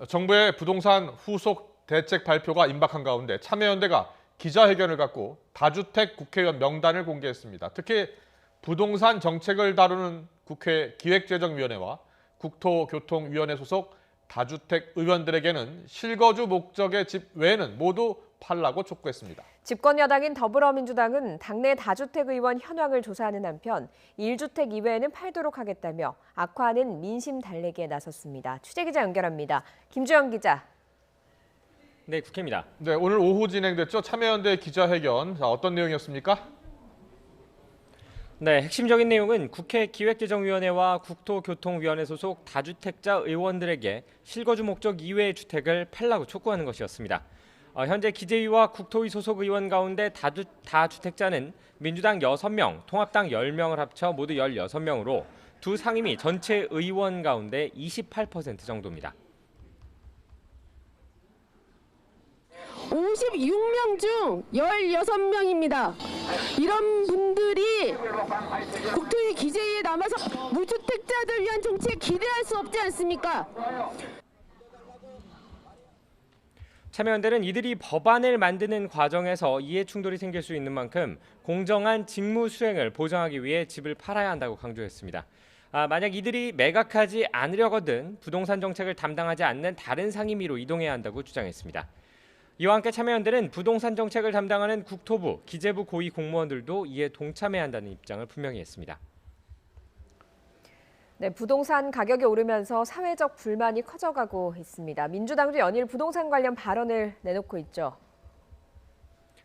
정부의 부동산 후속 대책 발표가 임박한 가운데 참여연대가 기자회견을 갖고 다주택 국회의원 명단을 공개했습니다. 특히 부동산 정책을 다루는 국회 기획재정위원회와 국토교통위원회 소속 다주택 의원들에게는 실거주 목적의 집 외에는 모두 팔라고 촉구했습니다. 집권 여당인 더불어민주당은 당내 다주택 의원 현황을 조사하는 한편 1주택 이외에는 팔도록 하겠다며 악화하는 민심 달래기에 나섰습니다. 취재기자 연결합니다. 김주영 기자. 네, 국회입니다. 네, 오늘 오후 진행됐죠. 참여연대 기자회견. 자, 어떤 내용이었습니까? 네, 핵심적인 내용은 국회 기획재정위원회와 국토교통위원회 소속 다주택자 의원들에게 실거주 목적 이외의 주택을 팔라고 촉구하는 것이었습니다. 현재 기재위와 국토위 소속 의원 가운데 다주택자는 민주당 6명, 통합당 10명을 합쳐 모두 16명으로 두 상임위 전체 의원 가운데 28% 정도입니다. 56명 중 16명입니다. 이런 분들이 국토위 기재위에 남아서 무주택자들 위한 정책 기대할 수 없지 않습니까? 참여연대는 이들이 법안을 만드는 과정에서 이해 충돌이 생길 수 있는 만큼 공정한 직무 수행을 보장하기 위해 집을 팔아야 한다고 강조했습니다. 만약 이들이 매각하지 않으려거든 부동산 정책을 담당하지 않는 다른 상임위로 이동해야 한다고 주장했습니다. 이와 함께 참여연대는 부동산 정책을 담당하는 국토부, 기재부 고위 공무원들도 이에 동참해야 한다는 입장을 분명히 했습니다. 네, 부동산 가격이 오르면서 사회적 불만이 커져가고 있습니다. 민주당도 연일 부동산 관련 발언을 내놓고 있죠.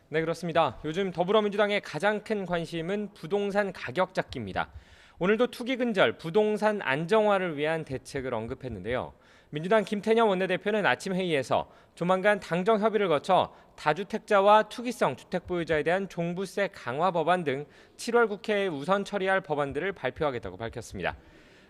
네, 그렇습니다. 요즘 더불어민주당의 가장 큰 관심은 부동산 가격 잡기입니다. 오늘도 투기 근절, 부동산 안정화를 위한 대책을 언급했는데요. 민주당 김태년 원내대표는 아침 회의에서 조만간 당정 협의를 거쳐 다주택자와 투기성 주택 보유자에 대한 종부세 강화 법안 등 7월 국회에 우선 처리할 법안들을 발표하겠다고 밝혔습니다.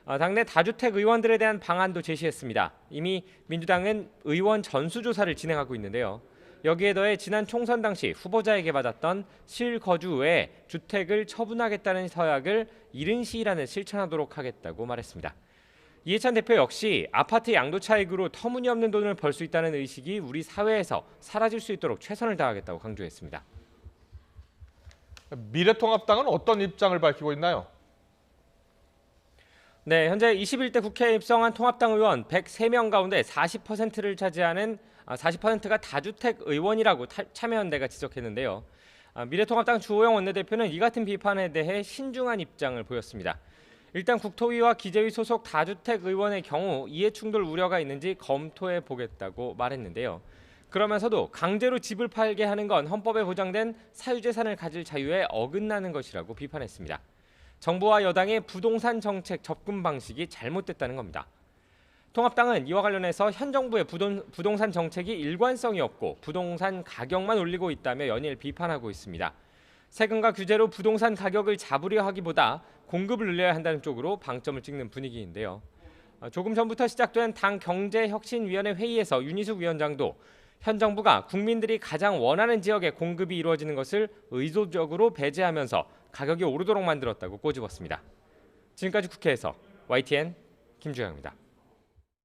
당내 다주택 의원들에 대한 방안도 제시했습니다. 이미 민주당은 의원 전수조사를 진행하고 있는데요. 여기에 더해 지난 총선 당시 후보자에게 받았던 실거주 외에 주택을 처분하겠다는 서약을 이른 시일 안에 실천하도록 하겠다고 말했습니다. 이해찬 대표 역시 아파트 양도 차익으로 터무니없는 돈을 벌 수 있다는 의식이 우리 사회에서 사라질 수 있도록 최선을 다하겠다고 강조했습니다. 미래통합당은 어떤 입장을 밝히고 있나요? 네, 현재 21대 국회에 입성한 통합당 의원 103명 가운데 40%를 차지하는 40%가 다주택 의원이라고 참여연대가 지적했는데요. 미래통합당 주호영 원내대표는 이 같은 비판에 대해 신중한 입장을 보였습니다. 일단 국토위와 기재위 소속 다주택 의원의 경우 이해 충돌 우려가 있는지 검토해 보겠다고 말했는데요. 그러면서도 강제로 집을 팔게 하는 건 헌법에 보장된 사유재산을 가질 자유에 어긋나는 것이라고 비판했습니다. 정부와 여당의 부동산 정책 접근 방식이 잘못됐다는 겁니다. 통합당은 이와 관련해서 현 정부의 부동산 정책이 일관성이 없고 부동산 가격만 올리고 있다며 연일 비판하고 있습니다. 세금과 규제로 부동산 가격을 잡으려 하기보다 공급을 늘려야 한다는 쪽으로 방점을 찍는 분위기인데요. 조금 전부터 시작된 당 경제혁신위원회 회의에서 윤희숙 위원장도 현 정부가 국민들이 가장 원하는 지역에 공급이 이루어지는 것을 의도적으로 배제하면서 가격이 오르도록 만들었다고 꼬집었습니다. 지금까지 국회에서 YTN 김주영입니다.